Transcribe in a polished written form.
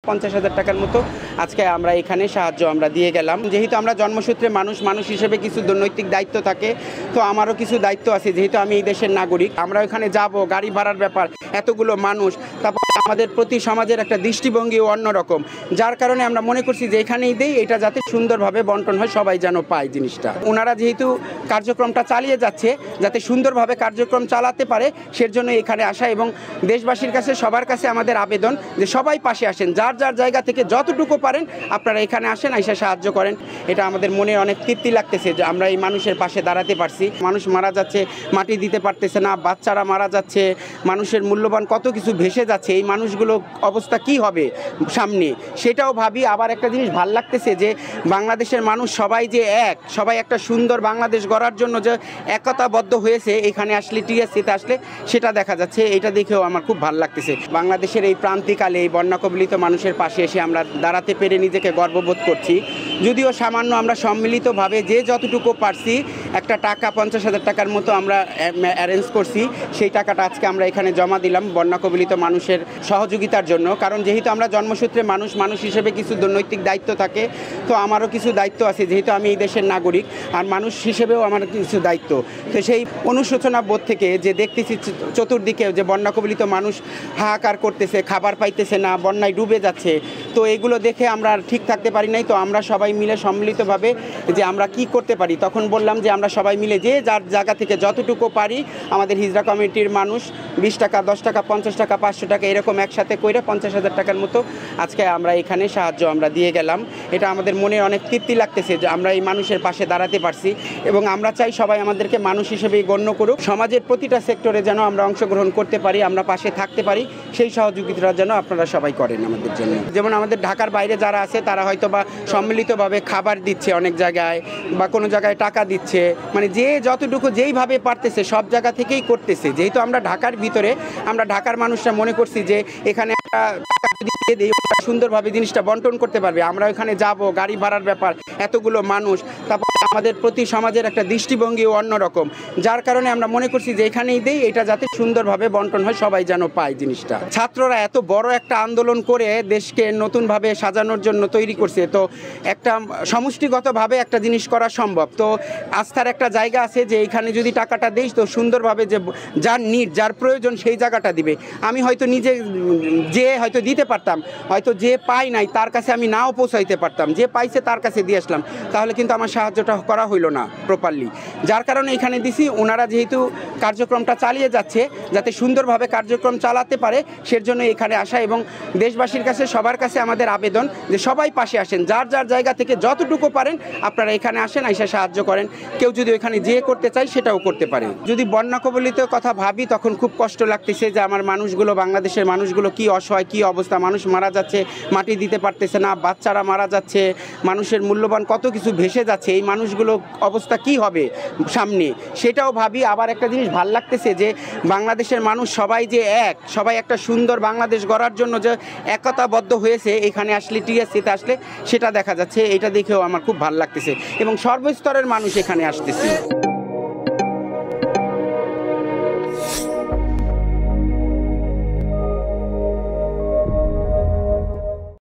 50,000 টাকার মতো আজকে আমরা এখানে সাহায্য আমরা দিয়ে গেলাম। যেহেতু আমরা জন্মসূত্রে মানুষ হিসেবে কিছু নৈতিক দায়িত্ব থাকে, তো আমারও কিছু দায়িত্ব আছে। যেহেতু আমি এই দেশের নাগরিক, আমরা ওখানে যাব, গাড়ি ভাড়ার ব্যাপার, এতগুলো মানুষ, তারপর আমাদের প্রতি সমাজের একটা দৃষ্টিভঙ্গিও অন্যরকম, যার কারণে আমরা মনে করছি যে এখানেই দেই, এটা যাতে সুন্দরভাবে বন্টন হয়, সবাই যেন পায় জিনিসটা। ওনারা যেহেতু কার্যক্রমটা চালিয়ে যাচ্ছে, যাতে সুন্দরভাবে কার্যক্রম চালাতে পারে, সেজন্য এখানে আসা। এবং দেশবাসীর কাছে, সবার কাছে আমাদের আবেদন যে সবাই পাশে আসেন, যার যার জায়গা থেকে যতটুকু পারেন আপনারা এখানে আসেন, এসে সাহায্য করেন। এটা আমাদের মনে অনেক তৃপ্তি লাগতেছে যে আমরা এই মানুষের পাশে দাঁড়াতে পারছি। মানুষ মারা যাচ্ছে, মাটি দিতে পারতেছে না, বাচ্চারা মারা যাচ্ছে, মানুষের মূল্যবান কত কিছু ভেসে যাচ্ছে। এই মানুষগুলো অবস্থা কি হবে সামনে, সেটাও ভাবি। আবার একটা জিনিস ভাল লাগতেছে যে বাংলাদেশের মানুষ সবাই যে সবাই একটা সুন্দর বাংলাদেশ গড়ার জন্য যে একতাবদ্ধ হয়েছে, এখানে আসলে টিএসসিতে আসলে সেটা দেখা যাচ্ছে। এটা দেখেও আমার খুব ভালো লাগতেছে। বাংলাদেশের এই প্রান্তিকালে এই বন্যা কবলিত মানুষের পাশে এসে আমরা দাঁড়াতে পেরে নিজেকে গর্ববোধ করছি। যদিও সামান্য আমরা সম্মিলিতভাবে যে যতটুকু পারছি, একটা টাকা 50,000 টাকার মতো আমরা অ্যারেঞ্জ করছি। সেই টাকাটা আজকে আমরা এখানে জমা দিলাম বন্যা কবলিত মানুষের সহযোগিতার জন্য। কারণ যেহেতু আমরা জন্মসূত্রে মানুষ হিসেবে কিছু নৈতিক দায়িত্ব থাকে, তো আমারও কিছু দায়িত্ব আছে। যেহেতু আমি এই দেশের নাগরিক, আর মানুষ হিসেবেও আমার কিছু দায়িত্ব। তো সেই অনুশোচনা বোধ থেকে যে দেখতেছি চতুর্দিকে যে বন্যা কবলিত মানুষ হাহাকার করতেছে, খাবার পাইতেছে না, বন্যায় ডুবে যাচ্ছে, তো এগুলো দেখে আমরা ঠিক থাকতে পারি নাই। তো আমরা সবাই মিলে সম্মিলিতভাবে যে আমরা কি করতে পারি, তখন বললাম যে আমরা সবাই মিলে যে যার জায়গা থেকে যতটুকু পারি, আমাদের হিজরা কমিটির মানুষ 20 টাকা, 10 টাকা, 50 টাকা, 500 টাকা এরকম একসাথে করে 50,000 টাকার মতো আজকে আমরা এখানে সাহায্য আমরা দিয়ে গেলাম। এটা আমাদের মনে অনেক তৃপ্তি লাগতেছে যে আমরা এই মানুষের পাশে দাঁড়াতে পারছি। এবং আমরা চাই সবাই আমাদেরকে মানুষ হিসেবেই গণ্য করুক, সমাজের প্রতিটা সেক্টরে যেন আমরা অংশগ্রহণ করতে পারি, আমরা পাশে থাকতে পারি, সেই সহযোগিতা যেন আপনারা সবাই করেন আমাদের জন্য। যেমন আমাদের ঢাকার বাইরে যারা আছে, তারা হয়তো বা সম্মিলিতভাবে খাবার দিচ্ছে অনেক জায়গায়, বা কোনো জায়গায় টাকা দিচ্ছে, মানে যে যতটুকু যেইভাবে পারতেছে সব জায়গা থেকেই করতেছে। যেহেতু আমরা ঢাকার ভিতরে, আমরা ঢাকার মানুষরা মনে করছি যে এখানে একটা সুন্দরভাবে জিনিসটা বন্টন করতে পারবে। আমরা ওখানে যাব, গাড়ি ভাড়ার ব্যাপার, এতগুলো মানুষ, তারপর আমাদের প্রতি সমাজের একটা দৃষ্টিভঙ্গিও অন্যরকম, যার কারণে আমরা মনে করছি যে এখানেই দেই, এটা যাতে সুন্দরভাবে বন্টন হয়, সবাই যেন পায় জিনিসটা। ছাত্ররা এত বড় একটা আন্দোলন করে দেশকে নতুনভাবে সাজানোর জন্য তৈরি করছে, তো একটা সমষ্টিগতভাবে একটা জিনিস করা সম্ভব। তো আস্থার একটা জায়গা আছে যে এখানে যদি টাকাটা দেই, তো সুন্দরভাবে যে যার নিড, যার প্রয়োজন, সেই জায়গাটা দিবে। আমি হয়তো নিজে যে হয়তো দিতে পারতাম, হয়তো যে পাই নাই তার কাছে আমি নাও পৌঁছাইতে পারতাম, যে পাইছে তার কাছে দিয়ে আসলাম, তাহলে কিন্তু আমার সাহায্যটা করা হইল না প্রপারলি। যার কারণে এখানে দিছি। ওনারা যেহেতু কার্যক্রমটা চালিয়ে যাচ্ছে, যাতে সুন্দরভাবে কার্যক্রম চালাতে পারে, সেজন্য এখানে আসা। এবং দেশবাসীর কাছে, সবার কাছে আমাদের আবেদন যে সবাই পাশে আসেন, যার যার জায়গা থেকে যতটুকু পারেন আপনারা এখানে আসেন, এসে সাহায্য করেন। কেউ যদি ওখানে যেয়ে করতে চায়, সেটাও করতে পারে। যদি বন্যা কবলিত কথা ভাবি, তখন খুব কষ্ট লাগতেছে যে আমার মানুষগুলো, বাংলাদেশের মানুষগুলো কি অসহায়, কি অবস্থা, মানুষ মারা যাচ্ছে, মাটি দিতে পারতেছে না, বাচ্চারা মারা যাচ্ছে, মানুষের মূল্যবান কত কিছু ভেসে যাচ্ছে। এই মানুষগুলো অবস্থা কি হবে সামনে, সেটাও ভাবি। আবার একটা জিনিস ভাল লাগতেছে যে বাংলাদেশের মানুষ সবাই যে সবাই একটা সুন্দর বাংলাদেশ গড়ার জন্য যে একতাবদ্ধ হয়েছে, এখানে আসলে টিএসসিতে আসলে সেটা দেখা যাচ্ছে। এটা দেখেও আমার খুব ভালো লাগতেছে এবং সর্বস্তরের মানুষ এখানে আসতেছে।